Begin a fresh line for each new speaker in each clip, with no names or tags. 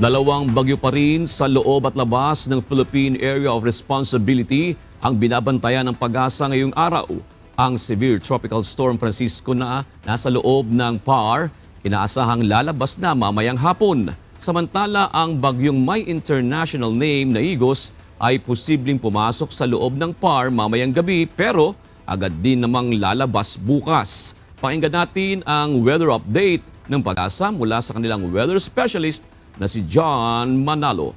Dalawang bagyo pa rin sa loob at labas ng Philippine Area of Responsibility ang binabantayan ng pag-asa ngayong araw. Ang severe tropical storm Francisco na nasa loob ng PAR, inaasahang lalabas na mamayang hapon. Samantala, ang bagyong may international name na Igos ay posibleng pumasok sa loob ng PAR mamayang gabi pero agad din namang lalabas bukas. Pakinggan natin ang weather update ng pag-asa mula sa kanilang weather specialist na si John Manalo.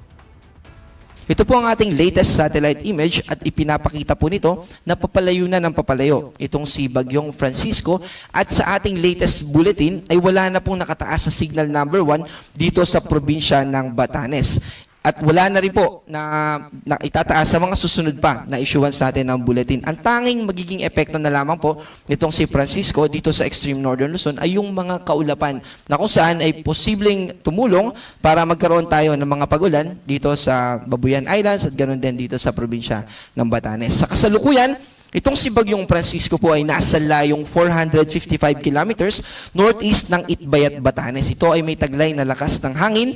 Ito po ang ating latest satellite image at ipinapakita po nito na papalayo na ng papalayo itong si Bagyong Francisco at sa ating latest bulletin ay wala na pong nakataas sa signal number 1 dito sa probinsya ng Batanes. At wala na rin po na itataas sa mga susunod pa na issuance natin ng bulletin. Ang tanging magiging epekto na lamang po nitong si Francisco dito sa extreme northern Luzon ay yung mga kaulapan na kung saan ay posibleng tumulong para magkaroon tayo ng mga pagulan dito sa Babuyan Islands at ganoon din dito sa probinsya ng Batanes. Sa kasalukuyan, itong si Bagyong Francisco po ay nasa layong 455 kilometers northeast ng Itbayat, Batanes. Ito ay may taglay na lakas ng hangin,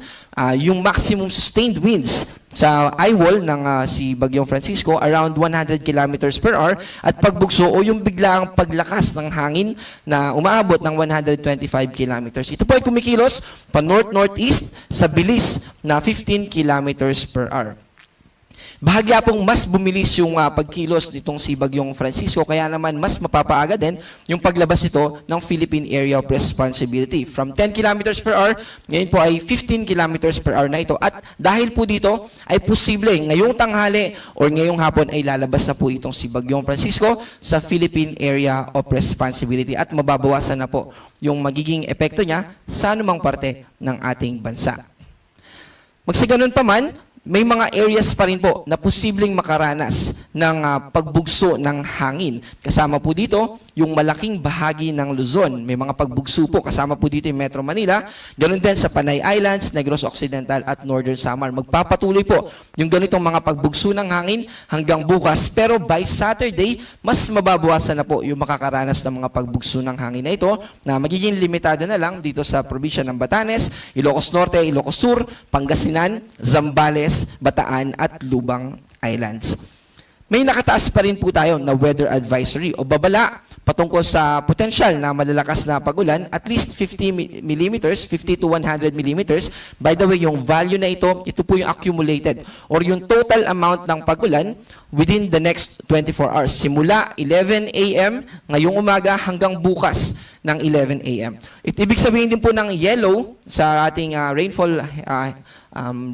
yung maximum sustained winds sa eyewall ng si Bagyong Francisco around 100 kilometers per hour at pagbugso o yung biglaang paglakas ng hangin na umaabot ng 125 kilometers. Ito po ay kumikilos pa north-northeast sa bilis na 15 kilometers per hour. Bahagya pong mas bumilis yung pagkilos nitong si Bagyong Francisco kaya naman mas mapapaaga din yung paglabas nito ng Philippine Area of Responsibility. From 10 kilometers per hour, ngayon po ay 15 kilometers per hour na ito. At dahil po dito ay posible ngayong tanghali o ngayong hapon ay lalabas na po itong si Bagyong Francisco sa Philippine Area of Responsibility at mababawasan na po yung magiging epekto niya sa anumang parte ng ating bansa. Magsaganon pa man, may mga areas pa rin po na posibleng makaranas ng pagbugso ng hangin. Kasama po dito yung malaking bahagi ng Luzon. May mga pagbugso po. Kasama po dito yung Metro Manila. Ganun din sa Panay Islands, Negros Occidental at Northern Samar. Magpapatuloy po yung ganitong mga pagbugso ng hangin hanggang bukas. Pero by Saturday, mas mababawasan na po yung makakaranas ng mga pagbugso ng hangin na ito na magiging limitado na lang dito sa probinsya ng Batanes, Ilocos Norte, Ilocos Sur, Pangasinan, Zambales, Bataan at Lubang Islands. May nakataas pa rin po tayo na weather advisory o babala patungkol sa potensyal na malalakas na pagulan, at least 50 millimeters, 50 to 100 millimeters. By the way, yung value na ito po yung accumulated or yung total amount ng pagulan within the next 24 hours. Simula 11 a.m. ngayong umaga hanggang bukas ng 11 a.m. Ibig sabihin din po ng yellow sa ating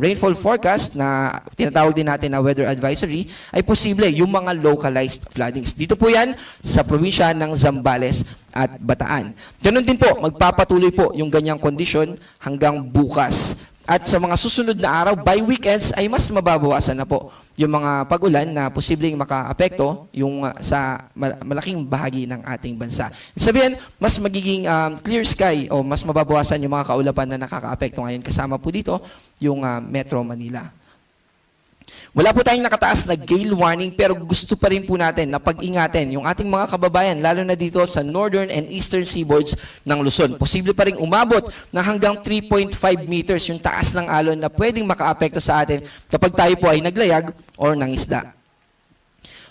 rainfall forecast na tinatawag din natin na weather advisory ay posible yung mga localized floodings. Dito po yan sa probinsya ng Zambales at Bataan. Ganun din po, magpapatuloy po yung ganyang kondisyon hanggang bukas. At sa mga susunod na araw, by weekends, ay mas mababawasan na po yung mga pag-ulan na posibleng maka-apekto yung sa malaking bahagi ng ating bansa. Ibig sabihin, mas magiging clear sky o mas mababawasan yung mga kaulapan na nakaka-apekto ngayon. Kasama po dito yung Metro Manila. Wala po tayong nakataas na gale warning pero gusto pa rin po natin na pag-ingatan yung ating mga kababayan lalo na dito sa northern and eastern seaboards ng Luzon. Posible pa rin umabot na hanggang 3.5 meters yung taas ng alon na pwedeng makaapekto sa atin kapag tayo po ay naglayag or nangisda.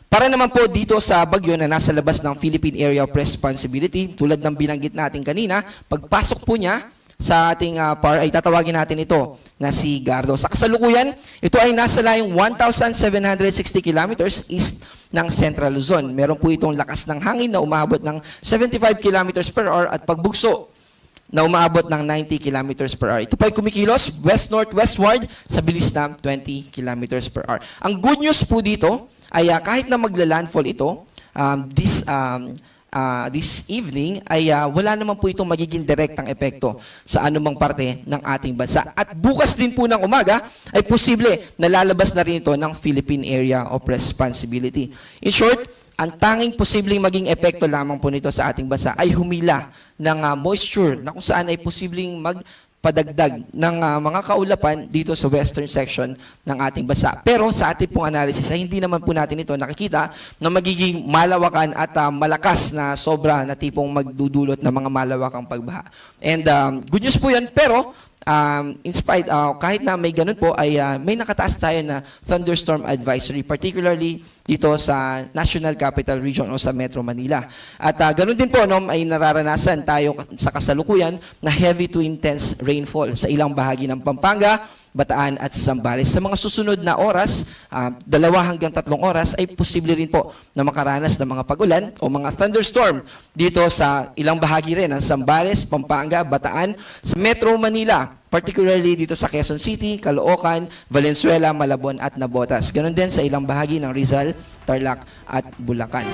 Para naman po dito sa bagyo na nasa labas ng Philippine Area of Responsibility, tulad ng binanggit natin kanina, pagpasok po niya sa ating PAR ay tatawagin natin ito na si Gardo. Sa kasalukuyan, ito ay nasa layong 1,760 kilometers east ng Central Luzon. Meron po itong lakas ng hangin na umaabot ng 75 kilometers per hour at pagbugso na umaabot ng 90 kilometers per hour. Ito po ay kumikilos west-northwestward sa bilis na 20 kilometers per hour. Ang good news po dito ay kahit na magla-landfall ito, this evening ay wala naman po itong magiging direktang epekto sa anumang parte ng ating bansa. At bukas din po ng umaga ay posible na lalabas na rin ito ng Philippine Area of Responsibility. In short, ang tanging posibleng maging epekto lamang po nito sa ating bansa ay humila ng moisture na kung saan ay posibleng padagdag ng mga kaulapan dito sa western section ng ating bansa. Pero sa ating pong analysis ay hindi naman po natin ito nakikita na magiging malawakan at malakas na sobra na tipong magdudulot ng mga malawakang pagbaha. And good news po yan, pero kahit na may ganun po, ay may nakataas tayo na thunderstorm advisory, particularly dito sa National Capital Region o sa Metro Manila. At ganun din po, no, ay nararanasan tayo sa kasalukuyan na heavy to intense rainfall sa ilang bahagi ng Pampanga, Bataan at Zambales. Sa mga susunod na oras, 2 hanggang 3 oras, ay posible rin po na makaranas ng mga pag-ulan o mga thunderstorm dito sa ilang bahagi rin ng Zambales, Pampanga, Bataan, sa Metro Manila, particularly dito sa Quezon City, Caloocan, Valenzuela, Malabon at Navotas. Ganon din sa ilang bahagi ng Rizal, Tarlac at Bulacan.